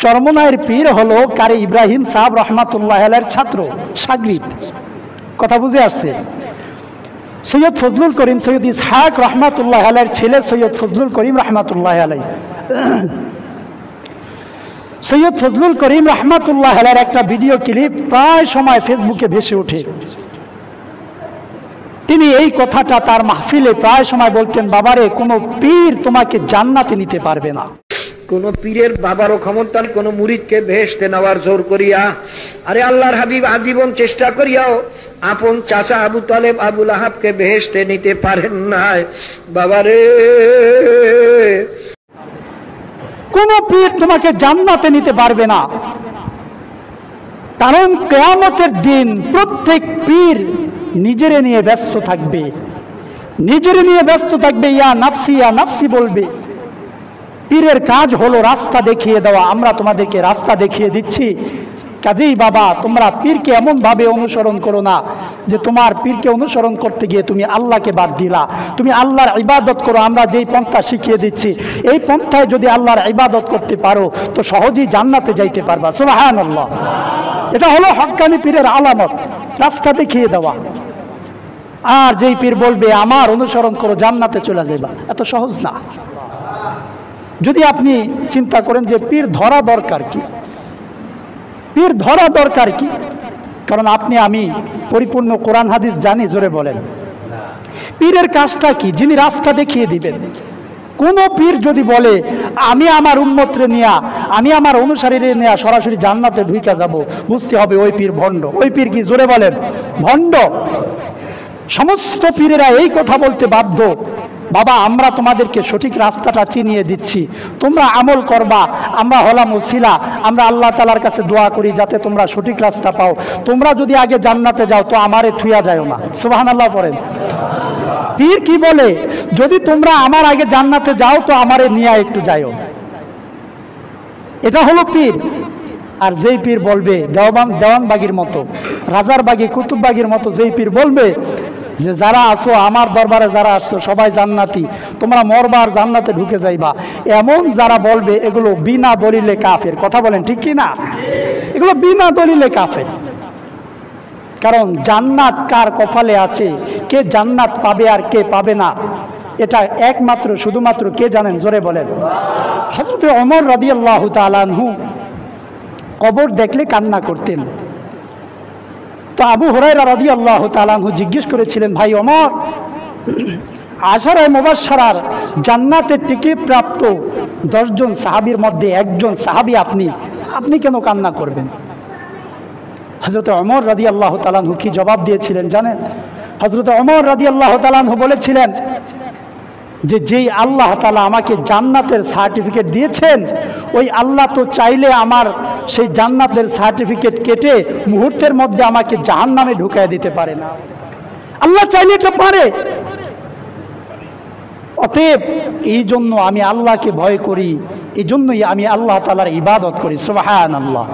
চরমনায়ের পীর হলো কারি ইব্রাহিম সাহেব রহমাতুল্লাহ আলাইহির ছাত্র, শাগরিদ। কথা বুঝে আসছে? সৈয়দ ফজলুল করিম সৈয়দ ইসহাক রহমাতুল্লাহ আলাইহির ছেলে সৈয়দ ফজলুল করিম রহমাতুল্লাহ আলাইহি। সৈয়দ ফজলুল করিম রহমাতুল্লাহ আলাইহির একটা ভিডিও ক্লিপ প্রায় সময় ফেসবুকে ভেসে ওঠে। তিনি এই কথাটা তার মাহফিলে প্রায় সময় বলতেন, বাবারে, কোনো পীর তোমাকে জান্নাতে নিতে পারবে না। কোন পীরের বাবারও ক্ষমতা কোন মুরিদকে বেহেশতে নেওয়ার জোর করিয়া। আরে আল্লাহর হাবিব আজীবন চেষ্টা করিয়াও আপন চাচা আবু তালেব আবুল আহাবকে বেহেশতে নিতে পারেন নাই। বাবারে, কোন পীর তোমাকে জান্নাতে নিতে পারবে না, কারণ কিয়ামতের দিন প্রত্যেক পীর নিজেরে নিয়ে ব্যস্ত থাকবে, নিজেরে নিয়ে ব্যস্ত থাকবে, ইয়া নাফসি বলবে। পীরের কাজ হলো রাস্তা দেখিয়ে দেওয়া। আমরা তোমাদেরকে রাস্তা দেখিয়ে দিচ্ছি, কাজেই বাবা তোমরা পীরকে এমনভাবে অনুসরণ করো না যে তোমার পীরকে অনুসরণ করতে গিয়ে তুমি আল্লাহকে বাদ দিলা। তুমি আল্লাহর ইবাদত করো। আমরা যেই পন্থা শিখিয়ে দিচ্ছি, এই পন্থায় যদি আল্লাহর ইবাদত করতে পারো তো সহজেই জান্নাতে যাইতে পারবা। সুবহানাল্লাহ। এটা হলো হক্কানি পীরের আলামত, রাস্তা দেখিয়ে দেওয়া। আর যেই পীর বলবে আমার অনুসরণ করো জান্নাতে চলে যাবা, এত সহজ না। যদি আপনি চিন্তা করেন যে পীর ধরা দরকার কি, পীর ধরা দরকার কি, কারণ আপনি আমি পরিপূর্ণ কোরআন হাদিস জানি, জোরে বলেন। পীরের কাজটা কি? যিনি রাস্তা দেখিয়ে দিবেন। কোন পীর যদি বলে আমি আমার উম্মতরে নিয়া, আমি আমার অনুসারীরে নিয়া সরাসরি জান্নাতে ঢুকে যাব, বুঝতে হবে ওই পীর ভণ্ড। ওই পীর কি? জোরে বলেন, ভণ্ড। সমস্ত পীরেরা এই কথা বলতে বাধ্য, বাবা আমরা তোমাদেরকে সঠিক রাস্তাটা চিনিয়ে দিচ্ছি, তোমরা আমল করবা, আমরা হলাম ওসিলা, আমরা আল্লাহ তাআলার কাছে দোয়া করি যাতে তোমরা সঠিক রাস্তা পাও। তোমরা যদি আগে জান্নাতে যাও তো আমারে থুইয়া যাও না। সুবহানাল্লাহ পড়েন। পীর কি বলে? যদি তোমরা আমার আগে জান্নাতে যাও তো আমারে নিয়ে একটু যাও। এটা হলো পীর। আর যেই পীর বলবে দেওয়ানবাগির মতো, রাজারবাগি, কুতুববাগির মতো, যেই পীর বলবে যে যারা আসো আমার দরবারে, যারা আসছো সবাই জান্নাতি, তোমরা মরবার জান্নাতে ঢুকে যাইবা, এমন যারা বলবে এগুলো বিনা দলিলে কাফের। কথা বলেন ঠিক কি না? এগুলো বিনা দলিলে কাফের। কারণ জান্নাত কার কপালে আছে, কে জান্নাত পাবে আর কে পাবে না, এটা একমাত্র শুধুমাত্র কে জানেন? জোরে বলেন। হযরত ওমর রাদিয়াল্লাহু তাআলা আনহু কবর দেখলে কান্না করতেন। তো আবু হুরায়রা রাদিয়াল্লাহু তাআলা আনহু জিজ্ঞেস করেছিলেন, ভাই ওমর, আশারায়ে মুবাশশারার জান্নাতের টিকিট প্রাপ্ত 10 জন সাহাবীর মধ্যে একজন সাহাবী আপনি কেন কান্না করবেন? হযরত ওমর রাদিয়াল্লাহু তাআলা আনহু কি জবাব দিয়েছিলেন জানেন? হযরত ওমর রাদিয়াল্লাহু তাআলা আনহু বলেছিলেন যে যেই আল্লাহ তাআলা আমাকে জান্নাতের সার্টিফিকেট দিয়েছেন, ওই আল্লাহ তো চাইলে আমার সেই জান্নাতের সার্টিফিকেট কেটে মুহূর্তের মধ্যে আমাকে জাহান্নামে ঢুকায় দিতে পারে না। আল্লাহ চাইলে এটা পারে। অতএব এই জন্য আমি আল্লাহকে ভয় করি, এই জন্যই আমি আল্লাহ তাআলার ইবাদত করি। সুবহানাল্লাহ।